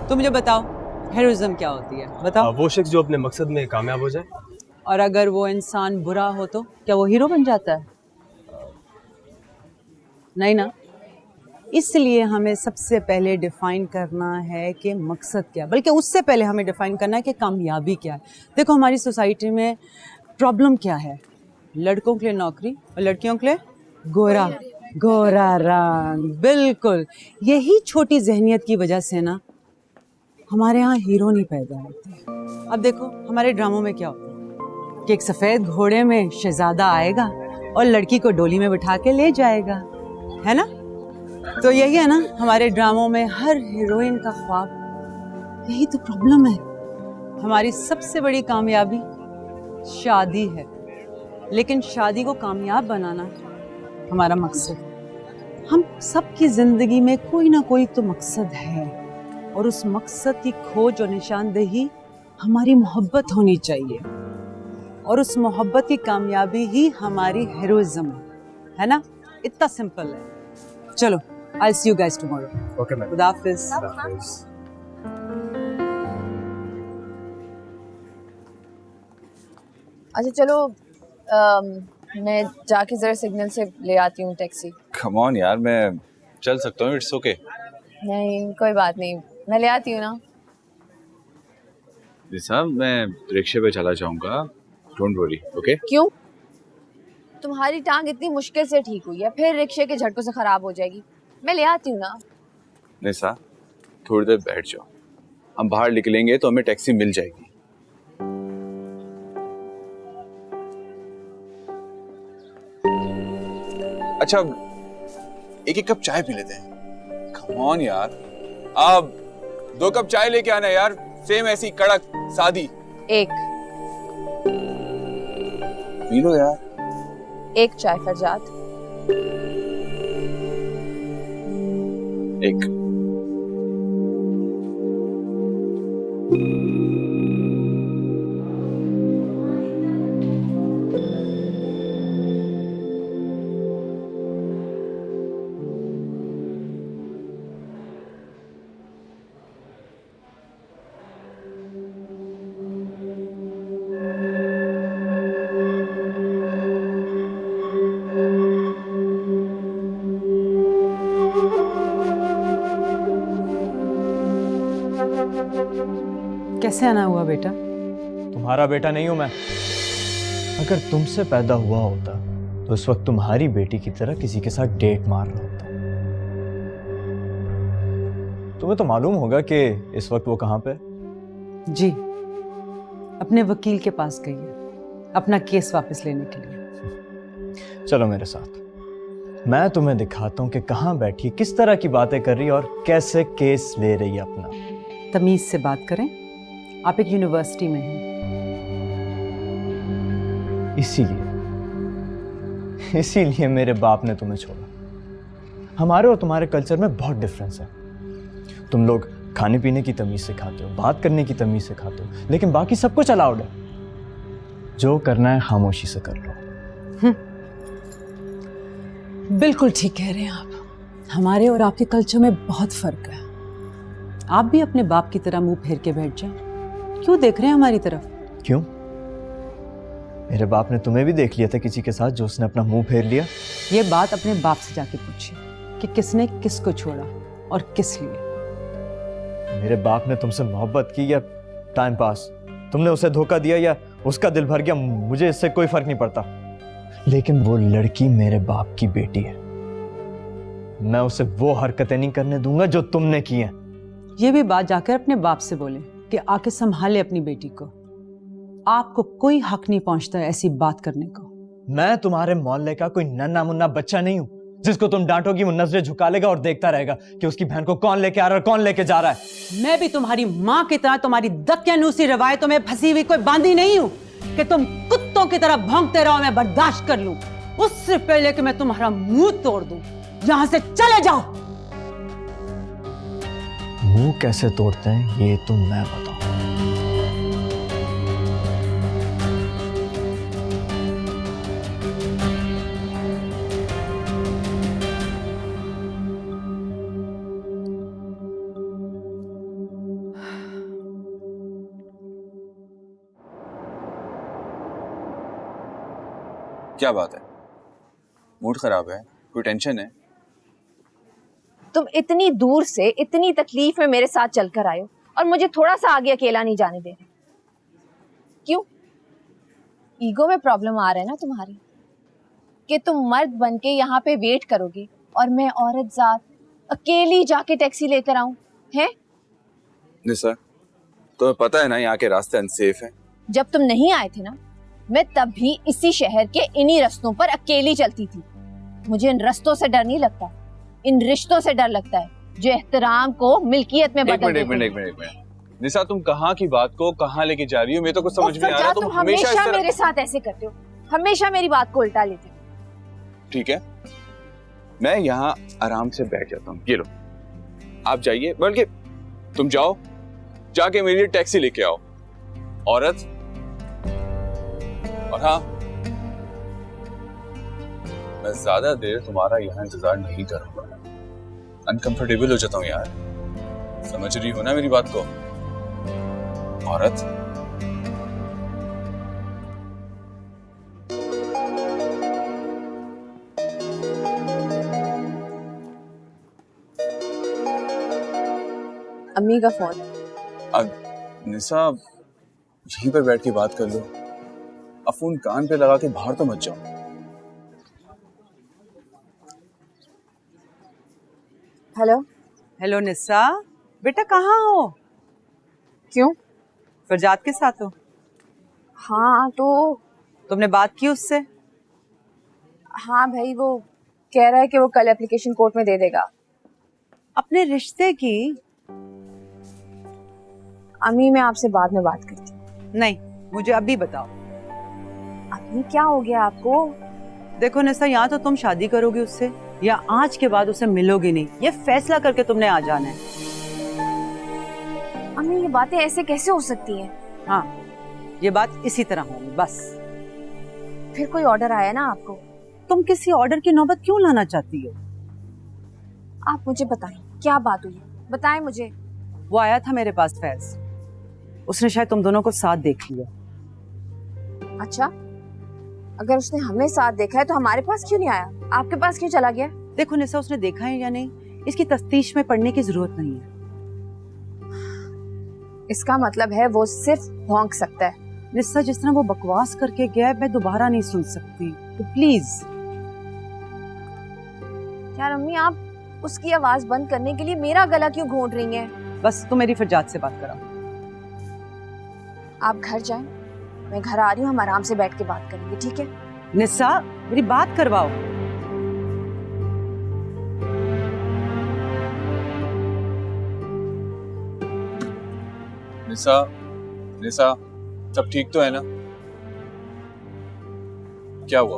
तो मुझे बताओ हेरोइज्म क्या होती है, बताओ। वो शख्स जो अपने मकसद में कामयाब हो जाए। और अगर वो इंसान बुरा हो तो क्या वो हीरो बन जाता है? नहीं ना। इसलिए हमें सबसे पहले डिफाइन करना है कि मकसद क्या, बल्कि उससे पहले हमें डिफाइन करना है कि कामयाबी क्या है। देखो हमारी सोसाइटी में प्रॉब्लम क्या है, लड़कों के लिए नौकरी और लड़कियों के लिए गोरा गोरा रंग। बिल्कुल यही छोटी जहनियत की वजह से ना हमारे यहाँ हीरो नहीं पैदा होते। अब देखो हमारे ड्रामों में क्या होता है कि एक सफेद घोड़े में शहजादा आएगा और लड़की को डोली में बिठा के ले जाएगा, है ना। तो यही है ना हमारे ड्रामों में हर हीरोइन का ख्वाब। यही तो प्रॉब्लम है। हमारी सबसे बड़ी कामयाबी शादी है, लेकिन शादी को कामयाब बनाना हमारा मकसद। हम सबकी जिंदगी में कोई ना कोई तो मकसद है, और उस मकसद की खोज और निशानदेही हमारी मोहब्बत होनी चाहिए, और उस मोहब्बत की कामयाबी ही हमारी हीरोइज्म है ना। इतना सिंपल है। चलो I'll see you guys tomorrow. Okay ma'am. खुदा हाफिज। अच्छा चलो मैं जाके जरा सिग्नल से ले आती हूँ टैक्सी। कम ऑन यार, मैं चल सकता हूँ, इट्स ओके। नहीं कोई बात नहीं, मैं ले आती हूँ ना। साहब मैं रिक्शे पे चला जाऊंगा, डोंट वरी, ओके? क्यों? तुम्हारी टांग इतनी मुश्किल से ठीक हुई है, फिर रिक्शे के झटकों से खराब हो जाएगी। मैं ले आती हूँ ना। निशा थोड़ी देर बैठ जाओ, हम बाहर निकलेंगे तो हमें टैक्सी मिल जाएगी। अच्छा एक कप चाय पी लेते हैं। कम ऑन यार, अब 2 कप चाय लेके आना यार, सेम ऐसी कड़क सादी। एक पी लो यार। एक चाय फरजाद। एक कैसे आना हुआ बेटा? तुम्हारा बेटा नहीं हूं मैं। अगर तुमसे पैदा हुआ होता तो इस वक्त तुम्हारी बेटी की तरह किसी के साथ डेट मार रहा होता। तुम्हें तो मालूम होगा कि इस वक्त वो कहां पे? जी अपने वकील के पास गई है अपना केस वापस लेने के लिए। चलो मेरे साथ, मैं तुम्हें दिखाता हूं कि कहां बैठी, किस तरह की बातें कर रही है और कैसे केस ले रही है अपना। तमीज से बात करें, आप एक यूनिवर्सिटी में हैं। इसीलिए मेरे बाप ने तुम्हें छोड़ा। हमारे और तुम्हारे कल्चर में बहुत डिफरेंस है। तुम लोग खाने पीने की तमीज सिखाते हो, बात करने की तमीज सिखाते हो, लेकिन बाकी सब कुछ अलाउड है। जो करना है खामोशी से कर लो। बिल्कुल ठीक कह रहे हैं आप। हमारे और आपके कल्चर में बहुत फर्क है। आप भी अपने बाप की तरह मुंह फेर के बैठ जाएं। क्यों देख रहे हैं हमारी तरफ? क्यों? मेरे बाप ने तुम्हें भी देख लिया था किसी के साथ जो उसने अपना मुंह फेर लिया। ये बात अपने बाप से जाके पूछिए कि किसने किसको छोड़ा और किस लिए। मेरे बाप ने तुमसे मोहब्बत की या टाइम पास? तुमने उसे धोखा दिया या उसका दिल भर गया, मुझे इससे कोई फर्क नहीं पड़ता। लेकिन वो लड़की मेरे बाप की बेटी है। मैं उसे वो हरकतें नहीं करने दूंगा जो तुमने की हैं। ये भी बात जाकर अपने बाप से बोले कि आके संभाले अपनी बेटी को। आपको कोई हक नहीं पहुंचता ऐसी बात करने को। मैं तुम्हारे मोहल्ले का कोई नन्ना मुन्ना बच्चा नहीं हूं जिसको तुम डांटोगी वो नजरें झुका लेगा और देखता रहेगा कि उसकी बहन को कौन लेके आ रहा है और कौन लेके जा रहा है। मैं भी तुम्हारी माँ की तरह तुम्हारी दकियानूसी रवायतों में फंसी हुई कोई बांदी नहीं हूं कि तुम कुत्तों की तरह भौंकते रहो मैं बर्दाश्त कर लूं। उससे पहले कि मैं तुम्हारा मुंह तोड़ दूं, यहां से चले जाओ। मुंह कैसे तोड़ते हैं ये तो मैं बताऊं। क्या बात है? मूड खराब है? कोई टेंशन है? तुम इतनी दूर से इतनी तकलीफ में मेरे साथ चलकर आए हो और मुझे थोड़ा सा आगे अकेला नहीं जाने दे रहे। क्यों? ईगो में प्रॉब्लम आ रहा है ना तुम्हारी, कि तुम मर्द बन के यहाँ पे वेट करोगे और मैं औरत जात अकेली जाके टैक्सी लेकर आऊं, हैं? निसा, तुम्हें पता है ना यहाँ के रास्ते अनसेफ हैं। जब तुम नहीं आए थे ना, मैं तब भी इसी शहर के इन्हीं रास्तों पर अकेली चलती थी। मुझे इन रास्तों से डर नहीं लगता, इन रिश्तों से डर लगता है जो एहतराम को मिल्कियत में बदल देते हैं। एक मिनट। निसा, तुम कहाँ की बात को कहाँ लेके जा रही हो? मेरे तो कुछ समझ में आ रहा। तुम हमेशा मेरे साथ ऐसे करते हो, हमेशा मेरी बात को उल्टा लेते हो। ठीक है, मैं यहाँ आराम से बैठ जाता हूँ। ये लो, आप जाइए, बल्कि तुम जाओ, जाके मेरे लिए टैक्सी लेके आओ, औरत। और हाँ, मैं ज्यादा देर तुम्हारा यहाँ इंतजार नहीं करूंगा। अनकंफर्टेबल हो जाता हूँ यार, समझ रही हो ना मेरी बात को, औरत? अम्मी का फोन। अब निसा, यहीं पर बैठ के बात कर लो। अब फोन कान पे लगा के बाहर तो मत जाओ। हेलो। हेलो निस्सा, बेटा कहाँ हो? क्यों? फरजाद के साथ हो? हाँ तो तुमने बात की उससे? हाँ भाई, वो कह रहा है कि वो कल एप्लीकेशन कोर्ट में दे देगा। अपने रिश्ते की? अम्मी, मैं आपसे बाद में बात करती हूँ। नहीं, मुझे अभी बताओ। अम्मी, क्या हो गया आपको? देखो निस्सा, यहाँ तो तुम शादी करोगी उससे या आज के बाद उसे मिलोगी नहीं, ये फैसला करके तुमने आ जाना है। अम्मी, ये बातें ऐसे कैसे हो सकती हैं? हाँ, ये बात इसी तरह होगी बस। फिर कोई ऑर्डर आया ना आपको? तुम किसी ऑर्डर की नौबत क्यों लाना चाहती हो? आप मुझे बताएं, क्या बात हुई? बताएं मुझे। वो आया था मेरे पास फैज, उसने शायद तुम दोनों को साथ देख लिया। अच्छा, अगर उसने हमें साथ देखा है तो हमारे पास क्यों नहीं आया? आपके पास क्यों चला गया? देखो निसा, उसने देखा है या नहीं, इसकी तफ्तीश में पड़ने की जरूरत नहीं है। इसका मतलब है वो सिर्फ भौंक सकता है। निस्सा, जिस तरह वो बकवास करके गया है, मैं दोबारा नहीं सुन सकती, तो प्लीज। यार अम्मी, आप उसकी आवाज बंद करने के लिए मेरा गला क्यों घोंट रही हैं? बस तुम मेरी फरजाद से बात कराओ। आप घर जाएं, मैं घर आ रही हूँ, हम आराम से बैठ के बात करेंगे, ठीक है? निस्सा, मेरी बात करवाओ। निसा, निसा, सब ठीक तो है ना? क्या हुआ?